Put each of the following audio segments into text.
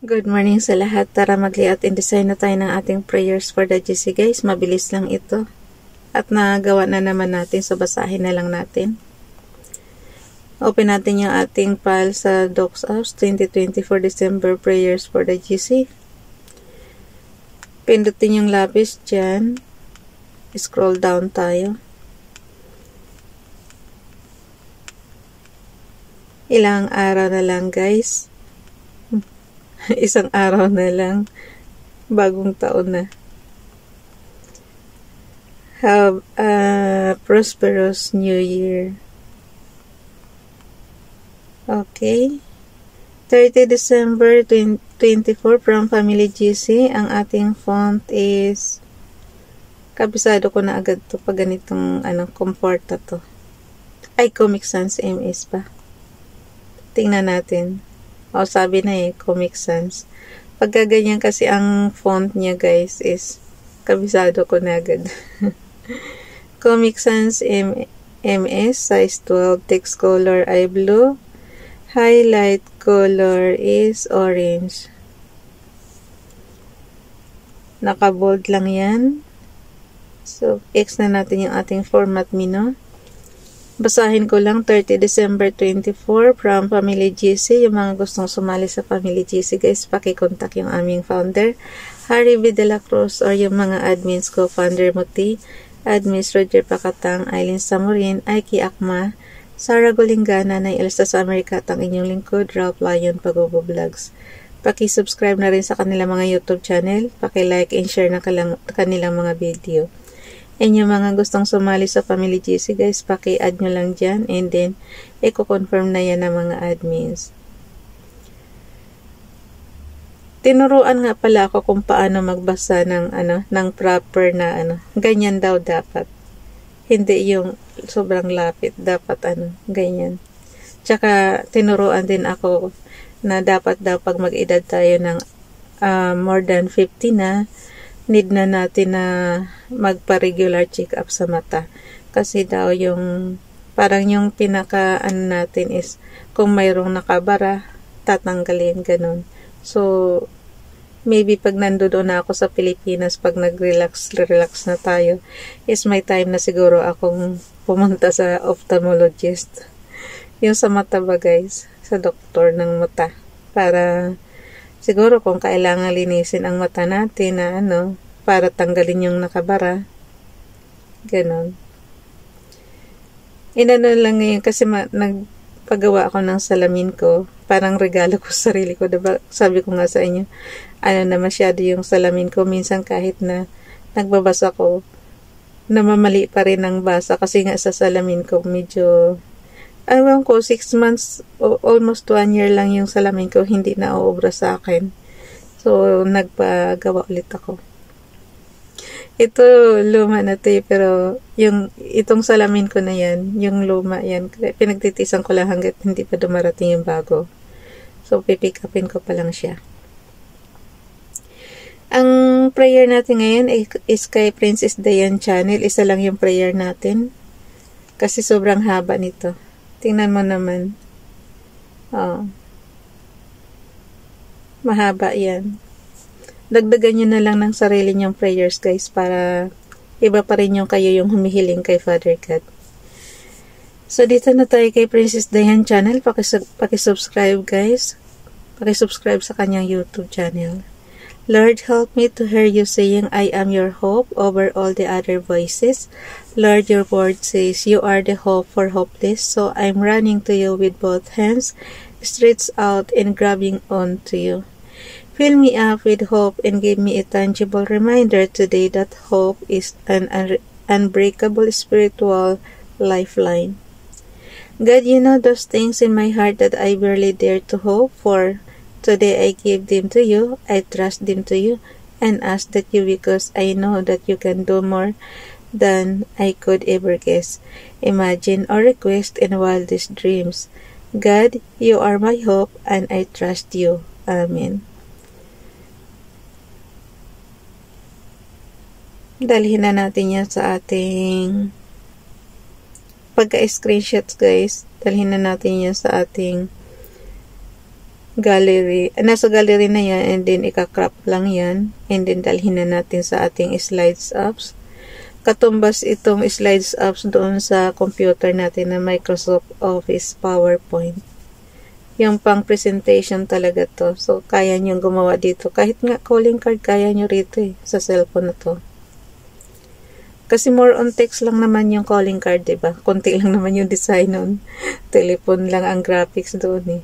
Good morning sa lahat. Tara mag-layout and design na tayo ng ating prayers for the GC guys. Mabilis lang ito. At nagawa na naman natin, so basahin na lang natin. Open natin yung ating file sa Docs Apps 2024 December prayers for the GC. Pindutin yung lapis dyan. Scroll down tayo. Ilang araw na lang guys. Isang araw na lang. Bagong taon na. Have a prosperous new year. Okay. 30 December 2024 from Family GC. Ang ating font is kabisado ko na agad to pag ganitong comforta to. Ay, Comic Sans MS pa. Tingnan natin. O, sabi na Comic Sans. Pagka ganyan kasi ang font niya guys is kabisado ko na agad. Comic Sans MS size 12, text color ay blue, highlight color is orange. Naka-bold lang yan. So, X na natin yung ating format menu. Basahin ko lang 30 December 24 from Family GC. Yung mga gustong sumali sa Family GC guys, pakikontak yung aming founder, Harry B. De La Cruz, or yung mga admins ko, Founder Muti, Admins Roger Pacatang, Aileen Samurin, Aiki Akma, Sarah Golingana, Nay Elsa sa Amerika, ang inyong lingkod, Ralph Lion Pagobo Vlogs. Paki-subscribe na rin sa kanilang mga YouTube channel, paki-like and share na kanilang mga video. And yung mga gustong sumali sa Family GC guys, paki-add nyo lang dyan and then i-confirm na yan ng mga admins. Tinuruan nga pala ako kung paano magbasa ng ng proper na ganyan daw dapat. Hindi yung sobrang lapit, dapat ganyan. Tsaka tinuruan din ako na dapat daw pag mag-edad tayo ng more than 50 na, need na natin na magpa-regular check-up sa mata. Kasi daw yung, parang yung pinaka natin is, kung mayroong nakabara, tatanggalin, ganun. So, maybe pag nandoon na ako sa Pilipinas, pag nag-relax na tayo, is may time na siguro akong pumunta sa ophthalmologist. Yung sa mata ba guys, sa doktor ng mata. Para siguro kung kailangan linisin ang mata natin na para tanggalin yung nakabara. Ganon. Inano lang ngayon kasi nagpagawa ako ng salamin ko. Parang regalo ko sa sarili ko. Diba? Sabi ko nga sa inyo, na masyado yung salamin ko. Minsan kahit na nagbabasa ko, namamali pa rin ang basa. Kasi nga sa salamin ko medyo, ewan ko, 6 months, almost 1 year lang yung salamin ko, hindi na uubra sa akin. So, nagpagawa ulit ako. Ito, luma na to pero itong salamin ko na yan, yung luma yan, pinagtitisan ko lang hanggat hindi pa dumarating yung bago. So, pipick upin ko pa lang siya. Ang prayer natin ngayon is kay Princess Diane Channel. Isa lang yung prayer natin. Kasi sobrang haba nito. Tingnan mo naman. Oh. Mahaba yan. Dagdagan nyo na lang ng sarili nyong prayers guys para iba pa rin yung kayo yung humihiling kay Father God. So dito na tayo kay Princess Diane Channel. Paki-subscribe guys. Paki-subscribe sa kanyang YouTube channel. Lord, help me to hear you saying, I am your hope over all the other voices. Lord, your word says, you are the hope for hopeless. So I'm running to you with both hands, stretched out and grabbing on to you. Fill me up with hope and give me a tangible reminder today that hope is an unbreakable spiritual lifeline. God, you know those things in my heart that I barely dare to hope for. Today I give them to you, I trust them to you, and ask that you because I know that you can do more than I could ever guess, imagine, or request in wildest dreams. God, you are my hope, and I trust you. Amen. Dalhin na natin yan sa ating pagka-screenshots guys. Dalhin na natin yan sa ating gallery. Nasa gallery na yan, and then ika-crop lang yan, and then dalhin na natin sa ating slides apps. Katumbas itong slides apps doon sa computer natin na Microsoft Office PowerPoint. Yung pang presentation talaga to. So, kaya nyo gumawa dito. Kahit nga calling card, kaya nyo rito sa cellphone na to. Kasi more on text lang naman yung calling card, diba? Konti lang naman yung design nun. Telephone lang ang graphics doon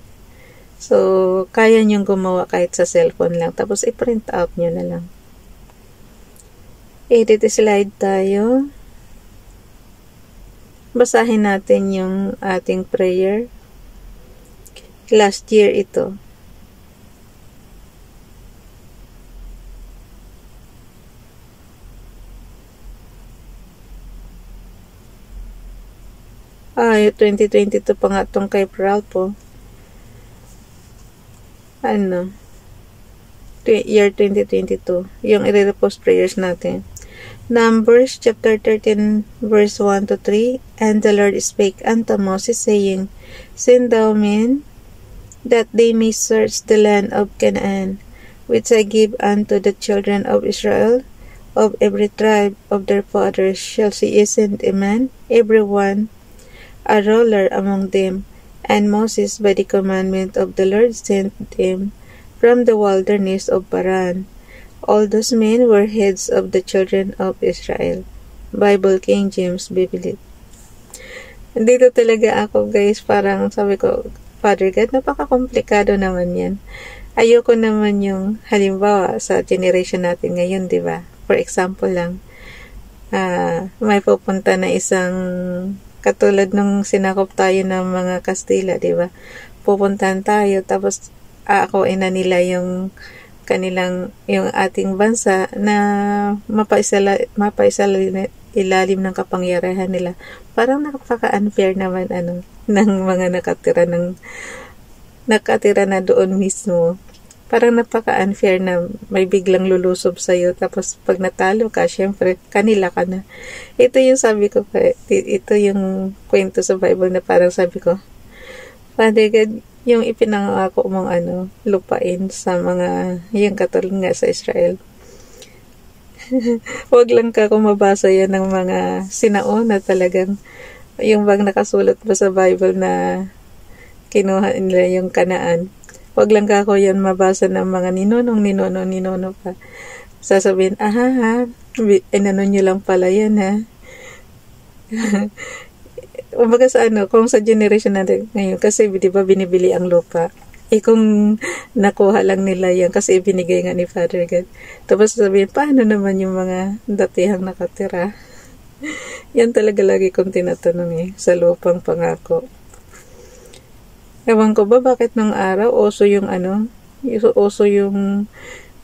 So, kaya nyo gumawa kahit sa cellphone lang. Tapos, i-print out nyo na lang. Edit slide tayo. Basahin natin yung ating prayer. Last year ito. Yung 2022 pa nga itong kay Pralpo. Year 2022. Yung i-repost prayers natin. Numbers chapter 13 verse 1 to 3. And the Lord spake unto Moses, saying, Send thou men, that they may search the land of Canaan, which I give unto the children of Israel. Of every tribe of their fathers shall she send a man, every one a ruler among them. And Moses, by the commandment of the Lord, sent them from the wilderness of Paran. All those men were heads of the children of Israel. Bible King James Bible. Dito talaga ako, guys, parang sabi ko, Father God, napaka-komplikado naman yan. Ayoko naman yung halimbawa sa generation natin ngayon, di ba? For example lang, may pupunta na isang katulad nung sinakop tayo ng mga Kastila, di ba? Pupuntahan tayo, tapos aakuin na nila yung yung ating bansa na ilalim ng kapangyarihan nila. Parang nakaka-unfair naman ng mga nakatira na doon mismo. Parang napaka-unfair na may biglang lulusob sa'yo, tapos pag natalo ka, syempre kanila ka na. Ito yung sabi ko, ito yung kwento sa Bible na parang sabi ko, Father God, yung ipinangako mong lupain sa mga yung katulad nga sa Israel. Huwag lang ka kung mabasa yan ng mga sinauna talagang yung bang nakasulat ba sa Bible na kinuha nila yung Kanaan. Huwag lang ka ako yan mabasa ng mga ninonong pa. Sasabihin, inano nyo lang pala yan Umaga sa kung sa generation natin ngayon, kasi di ba binibili ang lupa. Kung nakuha lang nila yan kasi binigay nga ni Father God. Tapos sabihin, paano naman yung mga datihang nakatira? Yan talaga lagi kong tinatanong sa lupang pangako. Ewan ko ba bakit nung araw uso yung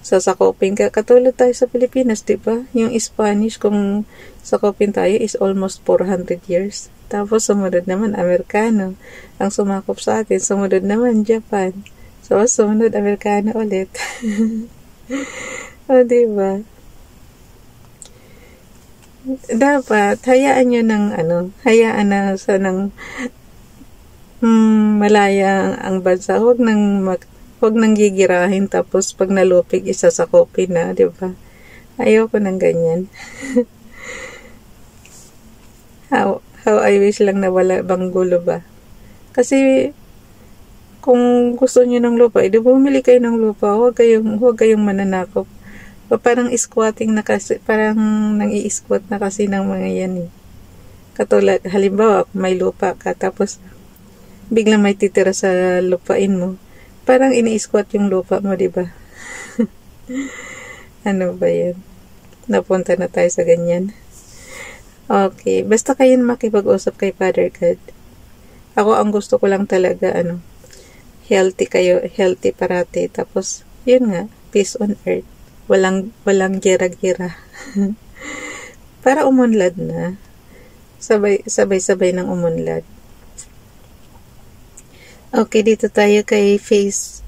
sasakopin ka. Katulad tayo sa Pilipinas, di ba? Yung Spanish, kung sakopin tayo is almost 400 years. Tapos sumunod naman Amerikano ang sumakop sa atin. Sumunod naman Japan. So sumunod Amerikano ulit. O diba? Dapat hayaan nyo hayaan na sa malaya ang bansa. Huwag nang gigirahin, tapos pag nalupig isasakopin na, diba? Ayoko ng ganyan. How I wish lang na wala bang gulo ba. Kasi kung gusto niyo ng lupa, bumili kayo ng lupa. Huwag kayong mananakop. Parang squatting na kasi, parang nang-i-squat na kasi ng mga yan Katulad, halimbawa, may lupa ka, tapos biglang may titira sa lupain mo. Parang ini-squat yung lupa mo, diba? Ano ba yan? Napunta na tayo sa ganyan. Okay, basta kayo makipag-usap kay Father God. Ako, ang gusto ko lang talaga, healthy kayo, healthy parati. Tapos, yun nga, peace on earth. Walang gira-gira. Para umunlad na. Sabay-sabay ng umunlad. Okay, dito tayo kay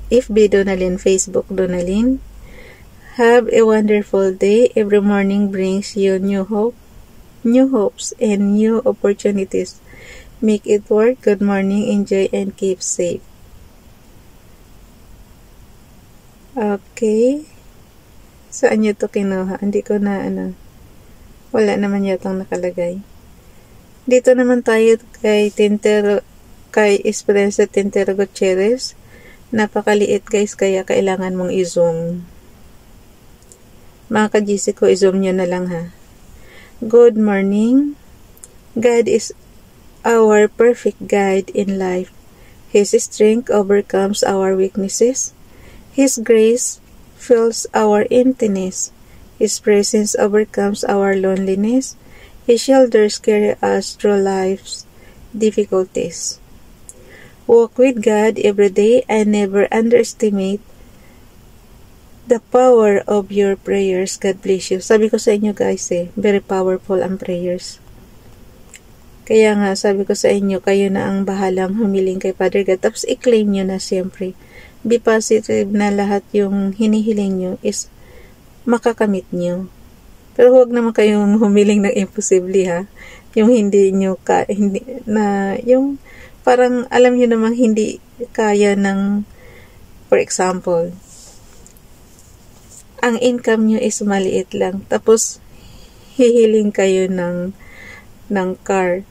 FB Donalyn, Facebook Donalyn. Have a wonderful day. Every morning brings you new hopes and new opportunities. Make it work. Good morning, enjoy, and keep safe. Okay. Saan nyo to kinuha? Hindi ko na wala naman yatang nakalagay. Dito naman tayo kay Esperanza Tintero Gutierrez. Napakaliit guys, kaya kailangan mong i-zoom. Mga ka-GC ko, i-zoom nyo na lang ha. Good morning. God is our perfect guide in life. His strength overcomes our weaknesses. His grace fills our emptiness. His presence overcomes our loneliness. His shoulders carry us through life's difficulties. Walk with God every day and never underestimate the power of your prayers. God bless you. Sabi ko sa inyo guys very powerful ang prayers. Kaya nga sabi ko sa inyo, kayo na ang bahalang humiling kay Father God. Tapos i-claim nyo na siyempre. Be positive na lahat yung hinihiling nyo is makakamit nyo. Pero huwag naman kayong humiling ng imposible ha. Yung hindi nyo yung parang alam nyo namang hindi kaya ng, for example, ang income nyo is maliit lang. Tapos hihiling kayo ng car.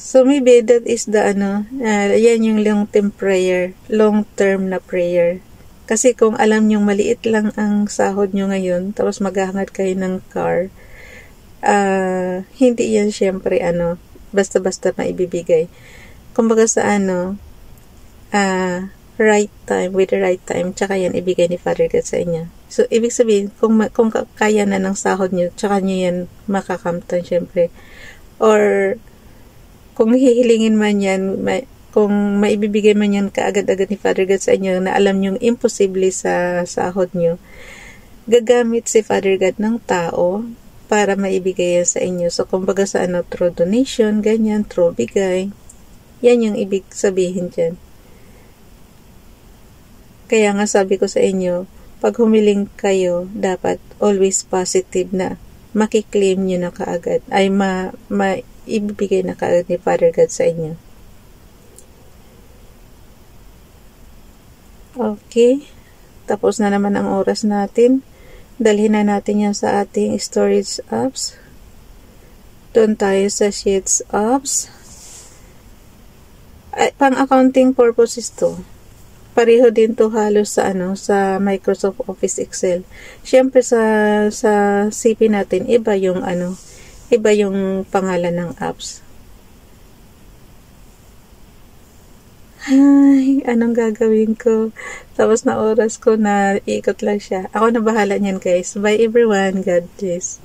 So maybe that is the yan yung long term na prayer. Kasi kung alam nyong maliit lang ang sahod nyo ngayon, tapos maghahangad kayo ng car, hindi yan syempre basta-basta maibibigay. Kumbaga sa right time, with the right time, tsaka yan ibigay ni Father God sa inyo. So, ibig sabihin, kung kaya na ng sahod nyo, tsaka nyo yan makakamtan syempre. Or, kung hihilingin man yan, kung maibibigay man yan kaagad-agad ni Father God sa inyo na alam nyong imposible sa sahod nyo, gagamit si Father God ng tao para maibigay yan sa inyo. So, kumbaga sa through donation, ganyan, through bigay. Yan yung ibig sabihin dyan. Kaya nga sabi ko sa inyo, pag humiling kayo, dapat always positive na makiklaim nyo na kaagad. Ay ibibigay na kaagad ni Father God sa inyo. Okay. Tapos na naman ang oras natin. Dalhin na natin yan sa ating storage apps. Doon tayo sa sheets apps. Pang accounting purposes to. Pareho din to halos sa sa Microsoft Office Excel. Siyempre sa CP natin iba yung iba yung pangalan ng apps. Ay, anong gagawin ko? Tapos na oras ko na ikot lang siya. Ako na bahala niyan guys. Bye everyone. God bless.